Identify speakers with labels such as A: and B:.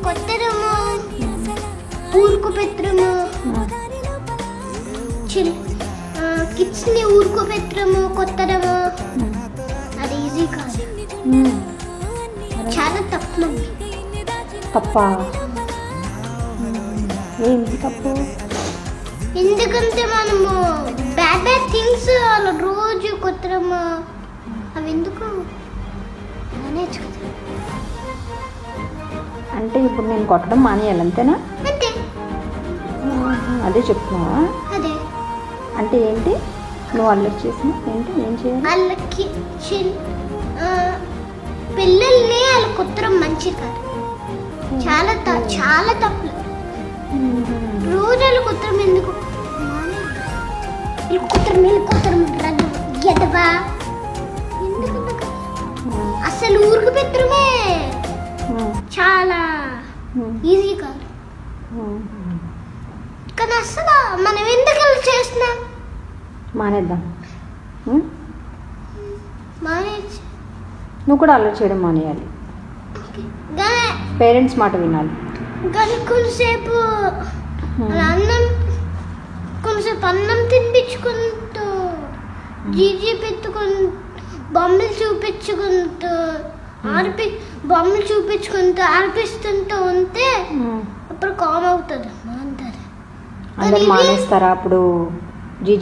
A: కొత్తరము ఊరుకుపెత్తడము kids ని ఊరుకుపెత్తడము కొత్తరము అది easy కాదు, చాలా తప్పు మమ్మీ.
B: తప్ప ఏంటి తప్పు?
A: ఎందుకంటే మనము బ్యాడ్ బ్యాడ్ థింగ్స్ అలా రోజు కొత్తరము అవి ఎందుకు నేర్చుకుంటాం.
B: అంటే ఇప్పుడు నేను కొట్టడం మానేయాలి అంతేనా?
A: అంతే,
B: అదే చెప్తున్నావా?
A: అదే.
B: అంటే ఏంటి నువ్వు అల్లరి చేసిన ఏంటి ఏం చేయాలి?
A: వాళ్ళకి పిల్లల్ని వాళ్ళ కుత్తరం మంచిది కాదు, చాలా చాలా తప్పు. రోజు వాళ్ళ కుత్తరం ఎందుకు కుత్తరం ఎదవా ఎందుకు? అసలు ఊరికి పెట్టడమే చాలా ఈజీ కాదు. కానీ అసలు మనం ఎందుకు ఇలా చేస్తున్నాం?
B: మానేద్దాం.
A: మానేసి
B: నువ్వు కూడా అల్లరి చేయడం మానేయాలి, పేరెంట్స్ మాట వినాలి.
A: కానీ కొంతసేపు అన్నం తినిపించుకుంటూ జీజీ పెట్టుకుంటూ బొమ్మలు చూపించుకుంటూ ఆర్పిస్తుంటూ ఉంటే అప్పుడు కామ్ అవుతుంది.
B: అందరు మానేస్తారా అప్పుడు? జీజీ